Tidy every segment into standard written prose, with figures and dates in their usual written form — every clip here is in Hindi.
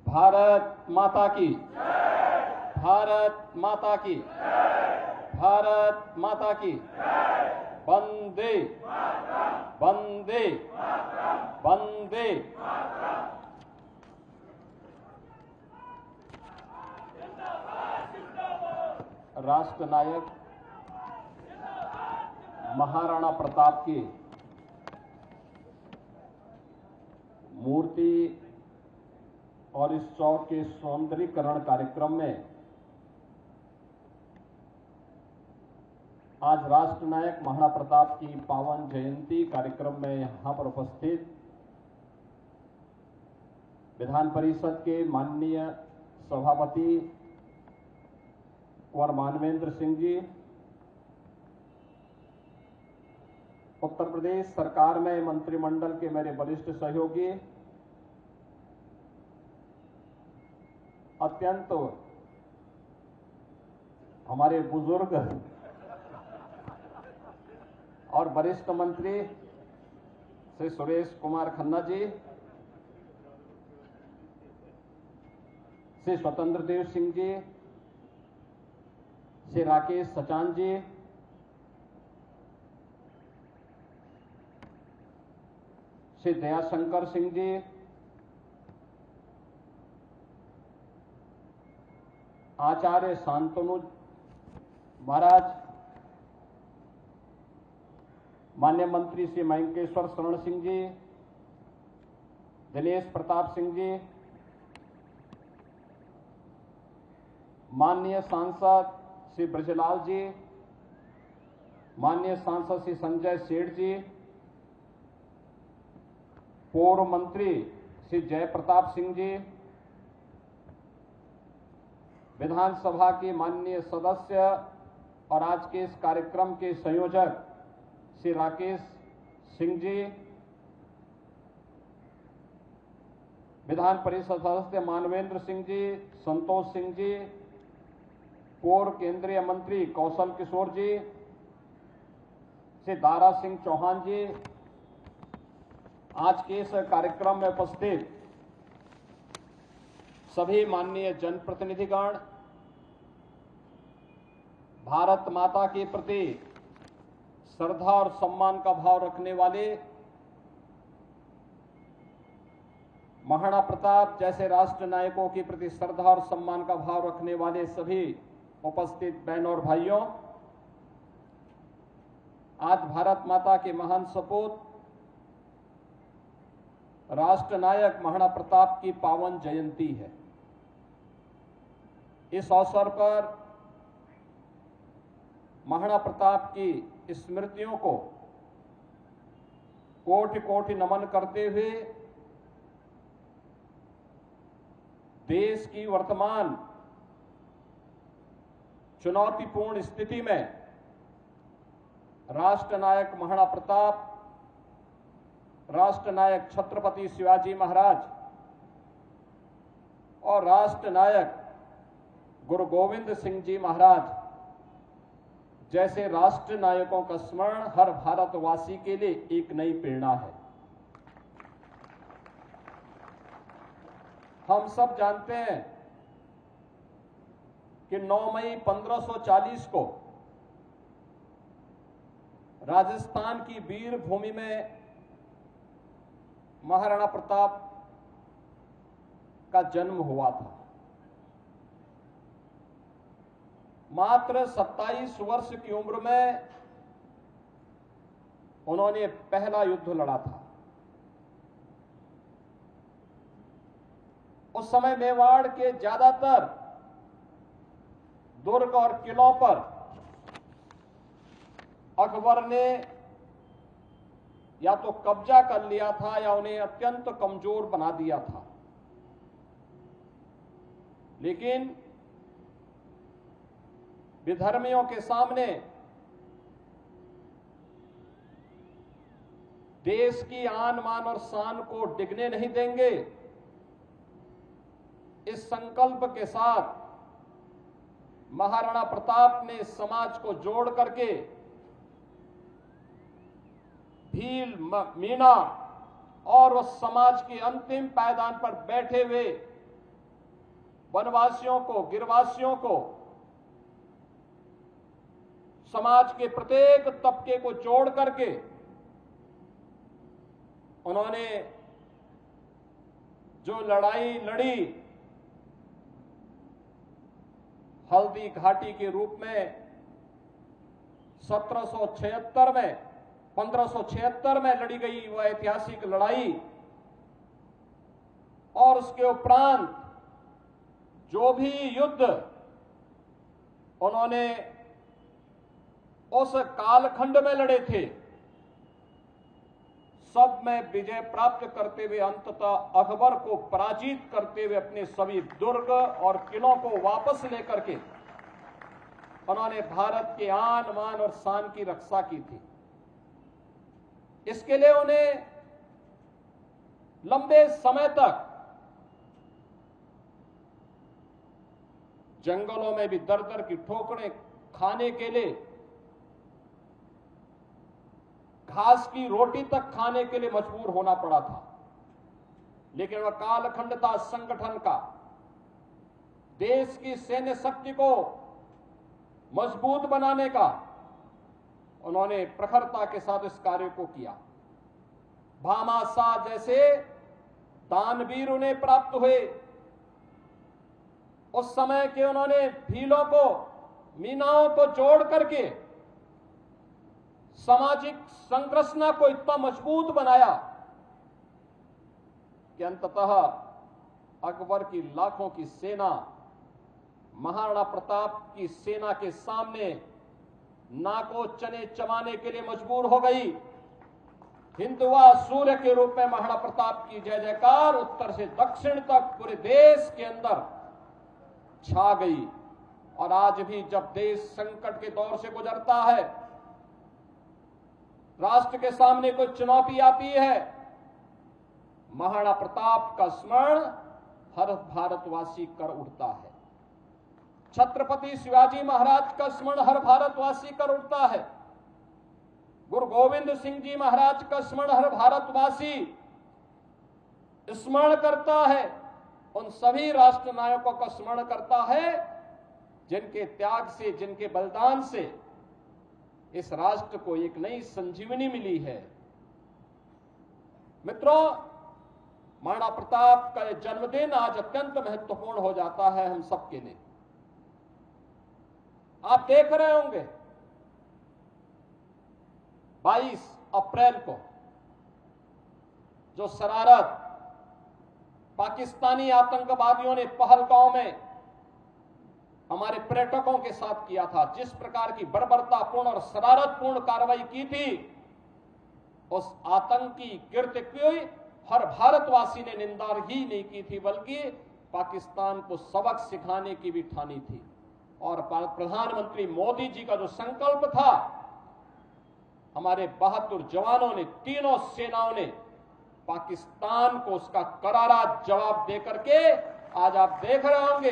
भारत माता की, भारत माता की, भारत माता की, वंदे वंदे वंदे। राष्ट्र नायक महाराणा प्रताप की मूर्ति और इस चौक के सौंदर्यीकरण कार्यक्रम में आज राष्ट्र नायक महाराणा प्रताप की पावन जयंती कार्यक्रम में यहां पर उपस्थित विधान परिषद के माननीय सभापति कुंवर मानवेंद्र सिंह जी, उत्तर प्रदेश सरकार में मंत्रिमंडल के मेरे वरिष्ठ सहयोगी, अत्यंत हमारे बुजुर्ग और वरिष्ठ मंत्री श्री सुरेश कुमार खन्ना जी, श्री स्वतंत्र देव सिंह जी, श्री राकेश सचान जी, श्री दयाशंकर सिंह जी, आचार्य शांतनु महाराज, माननीय मंत्री श्री मयंकेश्वर शरण सिंह जी, दिनेश प्रताप सिंह जी, माननीय सांसद श्री ब्रजलाल जी, माननीय सांसद श्री संजय सेठ जी, पूर्व मंत्री श्री जयप्रताप सिंह जी, विधानसभा के माननीय सदस्य और आज के इस कार्यक्रम के संयोजक श्री राकेश सिंह जी, विधान परिषद सदस्य मानवेंद्र सिंह जी, संतोष सिंह जी, पूर्व केंद्रीय मंत्री कौशल किशोर जी, श्री दारा सिंह चौहान जी, आज के इस कार्यक्रम में उपस्थित सभी माननीय जनप्रतिनिधिगण, भारत माता के प्रति श्रद्धा और सम्मान का भाव रखने वाले, महाराणा प्रताप जैसे राष्ट्र नायकों के प्रति श्रद्धा और सम्मान का भाव रखने वाले सभी उपस्थित बहनों और भाइयों, आज भारत माता के महान सपूत राष्ट्र नायक महाराणा प्रताप की पावन जयंती है। इस अवसर पर महाराणा प्रताप की स्मृतियों को कोटि कोटि नमन करते हुए देश की वर्तमान चुनौतीपूर्ण स्थिति में राष्ट्र नायक महाराणा प्रताप, राष्ट्र नायक छत्रपति शिवाजी महाराज और राष्ट्र नायक गुरु गोविंद सिंह जी महाराज जैसे राष्ट्र नायकों का स्मरण हर भारतवासी के लिए एक नई प्रेरणा है। हम सब जानते हैं कि 9 मई 1540 को राजस्थान की वीर भूमि में महाराणा प्रताप का जन्म हुआ था। मात्र 27 वर्ष की उम्र में उन्होंने पहला युद्ध लड़ा था। उस समय मेवाड़ के ज्यादातर दुर्ग और किलों पर अकबर ने या तो कब्जा कर लिया था या उन्हें अत्यंत कमजोर बना दिया था। लेकिन विधर्मियों के सामने देश की आन मान और शान को डिगने नहीं देंगे, इस संकल्प के साथ महाराणा प्रताप ने समाज को जोड़ करके भील, मीणा और उस समाज के अंतिम पायदान पर बैठे हुए वनवासियों को, गिरवासियों को, समाज के प्रत्येक तबके को जोड़ करके उन्होंने जो लड़ाई लड़ी, हल्दी घाटी के रूप में 1776 में 1576 में लड़ी गई वह ऐतिहासिक लड़ाई, और उसके उपरांत जो भी युद्ध उन्होंने उस कालखंड में लड़े थे, सब में विजय प्राप्त करते हुए अंततः अकबर को पराजित करते हुए अपने सभी दुर्ग और किलों को वापस लेकर के उन्होंने भारत के आन मान और शान की रक्षा की थी। इसके लिए उन्हें लंबे समय तक जंगलों में भी दर दर की ठोकरें खाने के लिए, घास की रोटी तक खाने के लिए मजबूर होना पड़ा था। लेकिन वह कालखंड था संगठन का, देश की सैन्य शक्ति को मजबूत बनाने का। उन्होंने प्रखरता के साथ इस कार्य को किया। भामाशाह जैसे दानवीर उन्हें प्राप्त हुए। उस समय के उन्होंने भीलों को, मीनाओं को जोड़ करके सामाजिक संरचना को इतना मजबूत बनाया कि अंततः अकबर की लाखों की सेना महाराणा प्रताप की सेना के सामने नाको चने चबाने के लिए मजबूर हो गई। हिंदुआ सूर्य के रूप में महाराणा प्रताप की जय जयकार उत्तर से दक्षिण तक पूरे देश के अंदर छा गई। और आज भी जब देश संकट के दौर से गुजरता है, राष्ट्र के सामने कोई चुनौती आती है, महाराणा प्रताप का स्मरण हर भारतवासी कर उठता है। छत्रपति शिवाजी महाराज का स्मरण हर भारतवासी कर उठता है। गुरु गोविंद सिंह जी महाराज का स्मरण हर भारतवासी स्मरण करता है। उन सभी राष्ट्र नायकों का स्मरण करता है जिनके त्याग से, जिनके बलिदान से इस राष्ट्र को एक नई संजीवनी मिली है। मित्रों, महाराणा प्रताप का यह जन्मदिन आज अत्यंत महत्वपूर्ण हो जाता है हम सबके लिए। आप देख रहे होंगे 22 अप्रैल को जो शरारत पाकिस्तानी आतंकवादियों ने पहलगांव में हमारे पर्यटकों के साथ किया था, जिस प्रकार की बर्बरतापूर्ण और शरारतपूर्ण कार्रवाई की थी, उस आतंकी कृत्य की हर भारतवासी ने निंदा ही नहीं की थी, बल्कि पाकिस्तान को सबक सिखाने की भी ठानी थी। और प्रधानमंत्री मोदी जी का जो संकल्प था, हमारे बहादुर जवानों ने, तीनों सेनाओं ने पाकिस्तान को उसका करारा जवाब देकर के आज आप देख रहे होंगे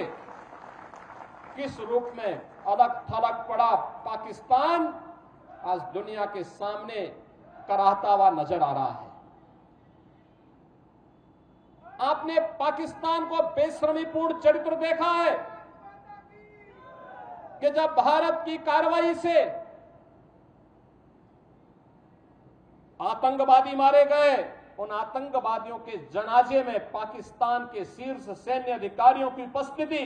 किस रूप में अलग थलग पड़ा पाकिस्तान आज दुनिया के सामने कराहता हुआ नजर आ रहा है। आपने पाकिस्तान को बेशर्मीपूर्ण चरित्र देखा है कि जब भारत की कार्रवाई से आतंकवादी मारे गए, उन आतंकवादियों के जनाजे में पाकिस्तान के शीर्ष सैन्य अधिकारियों की उपस्थिति,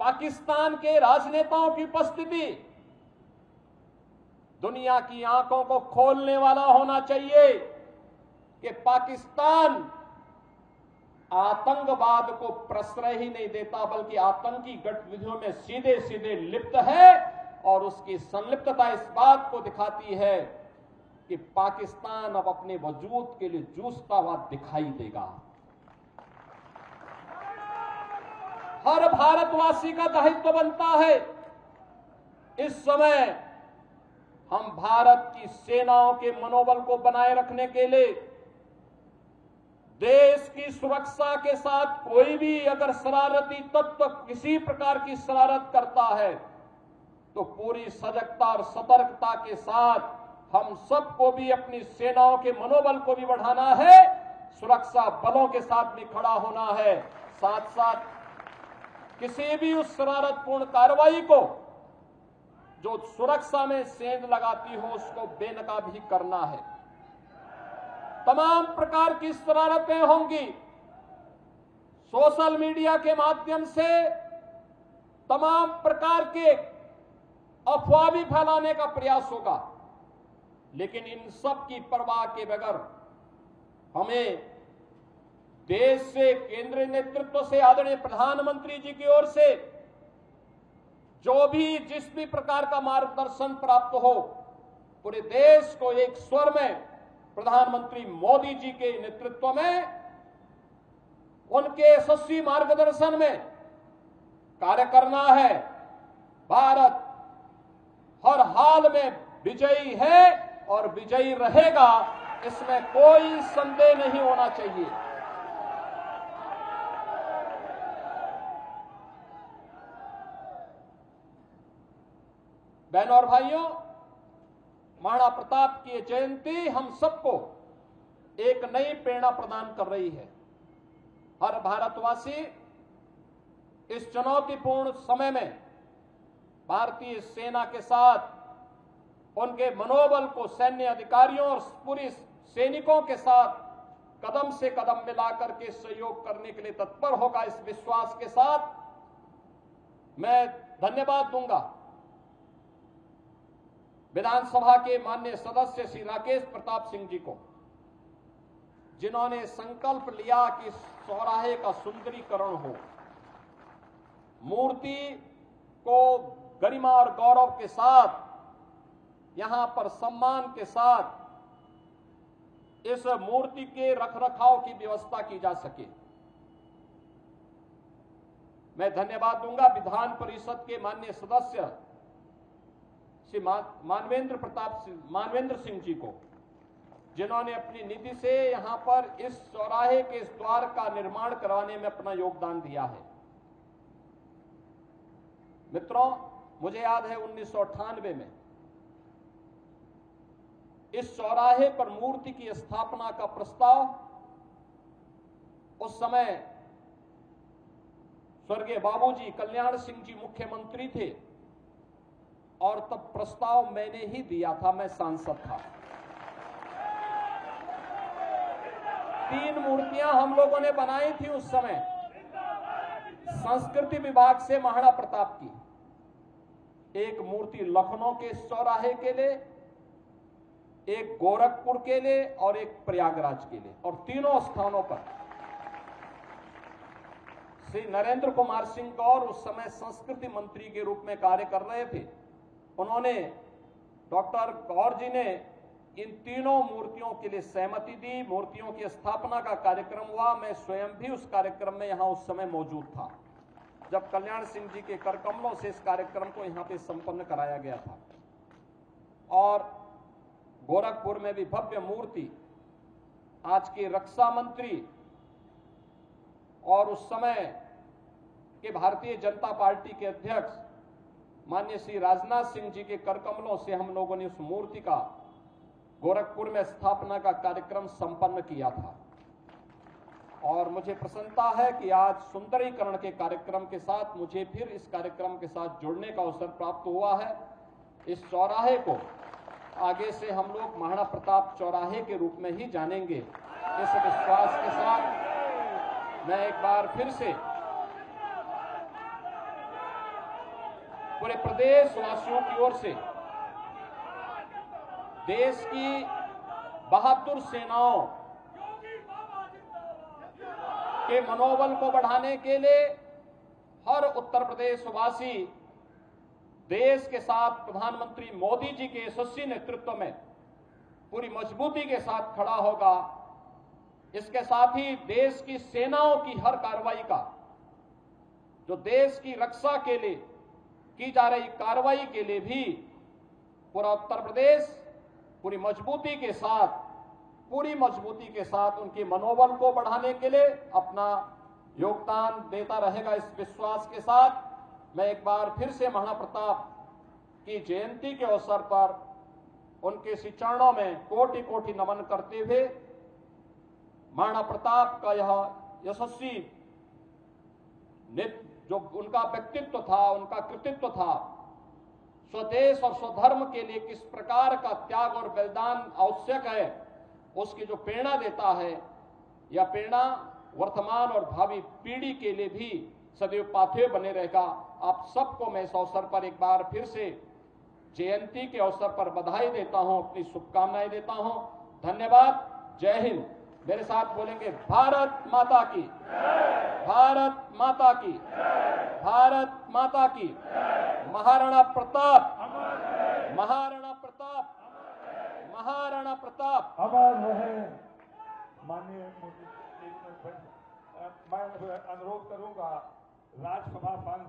पाकिस्तान के राजनेताओं की उपस्थिति दुनिया की आंखों को खोलने वाला होना चाहिए कि पाकिस्तान आतंकवाद को प्रश्रय ही नहीं देता, बल्कि आतंकी गतिविधियों में सीधे सीधे लिप्त है। और उसकी संलिप्तता इस बात को दिखाती है कि पाकिस्तान अब अपने वजूद के लिए जूझता हुआ दिखाई देगा। हर भारतवासी का दायित्व बनता है इस समय हम भारत की सेनाओं के मनोबल को बनाए रखने के लिए, देश की सुरक्षा के साथ कोई भी अगर शरारती तत्व किसी प्रकार की शरारत करता है तो पूरी सजगता और सतर्कता के साथ हम सबको भी अपनी सेनाओं के मनोबल को भी बढ़ाना है, सुरक्षा बलों के साथ भी खड़ा होना है, साथ साथ किसी भी उस शरारतपूर्ण कार्रवाई को जो सुरक्षा में सेंध लगाती हो उसको बेनकाब भी करना है। तमाम प्रकार की शरारतें होंगी, सोशल मीडिया के माध्यम से तमाम प्रकार के अफवाह भी फैलाने का प्रयास होगा, लेकिन इन सब की परवाह के बगैर हमें देश से, केंद्रीय नेतृत्व से, आदरणीय प्रधानमंत्री जी की ओर से जो भी जिस भी प्रकार का मार्गदर्शन प्राप्त हो, पूरे देश को एक स्वर में प्रधानमंत्री मोदी जी के नेतृत्व में, उनके यशस्वी मार्गदर्शन में कार्य करना है। भारत हर हाल में विजयी है और विजयी रहेगा, इसमें कोई संदेह नहीं होना चाहिए। बहनों और भाइयों, महाराणा प्रताप की जयंती हम सबको एक नई प्रेरणा प्रदान कर रही है। हर भारतवासी इस चुनौतीपूर्ण समय में भारतीय सेना के साथ उनके मनोबल को, सैन्य अधिकारियों और पूरी सैनिकों के साथ कदम से कदम मिलाकर के सहयोग करने के लिए तत्पर होगा। इस विश्वास के साथ मैं धन्यवाद दूंगा विधानसभा के माननीय सदस्य श्री राकेश प्रताप सिंह जी को, जिन्होंने संकल्प लिया कि चौराहे का सुंदरीकरण हो, मूर्ति को गरिमा और गौरव के साथ, यहां पर सम्मान के साथ इस मूर्ति के रखरखाव की व्यवस्था की जा सके। मैं धन्यवाद दूंगा विधान परिषद के माननीय सदस्य श्री मानवेंद्र सिंह जी को, जिन्होंने अपनी निधि से यहां पर इस चौराहे के इस द्वार का निर्माण करवाने में अपना योगदान दिया है। मित्रों, मुझे याद है 1998 में इस चौराहे पर मूर्ति की स्थापना का प्रस्ताव, उस समय स्वर्गीय बाबूजी कल्याण सिंह जी मुख्यमंत्री थे और तब प्रस्ताव मैंने ही दिया था, मैं सांसद था। 3 मूर्तियां हम लोगों ने बनाई थी उस समय संस्कृति विभाग से महाराणा प्रताप की। एक मूर्ति लखनऊ के चौराहे के लिए, एक गोरखपुर के लिए और एक प्रयागराज के लिए, और तीनों स्थानों पर श्री नरेंद्र कुमार सिंह गौर उस समय संस्कृति मंत्री के रूप में कार्य कर रहे थे। उन्होंने, डॉक्टर गौर जी ने इन तीनों मूर्तियों के लिए सहमति दी। मूर्तियों की स्थापना का कार्यक्रम हुआ। मैं स्वयं भी उस कार्यक्रम में यहां उस समय मौजूद था, जब कल्याण सिंह जी के कर कमलों से इस कार्यक्रम को यहां पे संपन्न कराया गया था। और गोरखपुर में भी भव्य मूर्ति आज के रक्षा मंत्री और उस समय के भारतीय जनता पार्टी के अध्यक्ष माननीय श्री राजनाथ सिंह जी के कर कमलों से हम लोगों ने उस मूर्ति का गोरखपुर में स्थापना का कार्यक्रम संपन्न किया था। और मुझे प्रसन्नता है कि आज सुंदरीकरण के कार्यक्रम के साथ मुझे फिर इस कार्यक्रम के साथ जुड़ने का अवसर प्राप्त हुआ है। इस चौराहे को आगे से हम लोग महाराणा प्रताप चौराहे के रूप में ही जानेंगे। इस विश्वास के साथ मैं एक बार फिर से पूरे प्रदेश वासियों की ओर से देश की बहादुर सेनाओं के मनोबल को बढ़ाने के लिए हर उत्तर प्रदेश वासी देश के साथ प्रधानमंत्री मोदी जी के यशस्वी नेतृत्व में पूरी मजबूती के साथ खड़ा होगा। इसके साथ ही देश की सेनाओं की हर कार्रवाई का, जो देश की रक्षा के लिए की जा रही कार्रवाई के लिए भी पूरा उत्तर प्रदेश पूरी मजबूती के साथ उनके मनोबल को बढ़ाने के लिए अपना योगदान देता रहेगा। इस विश्वास के साथ मैं एक बार फिर से महाराणा प्रताप की जयंती के अवसर पर उनके श्री चरणों में कोटि कोटि नमन करते हुए महाराणा प्रताप का यह यशस्वी जो उनका व्यक्तित्व था, उनका कृतित्व था, स्वदेश और स्वधर्म के लिए किस प्रकार का त्याग और बलिदान आवश्यक है, उसकी जो प्रेरणा देता है, यह प्रेरणा वर्तमान और भावी पीढ़ी के लिए भी सदैव पाथेय बने रहेगा। आप सबको मैं इस अवसर पर एक बार फिर से जयंती के अवसर पर बधाई देता हूं, अपनी शुभकामनाएं देता हूं। धन्यवाद। जय हिंद। मेरे साथ बोलेंगे भारत माता की, भारत माता की, भारत माता की। महाराणा प्रताप, महाराणा प्रताप, महाराणा प्रताप अमर रहे। माननीय मैं अनुरोध करूंगा राज्यसभा सांसद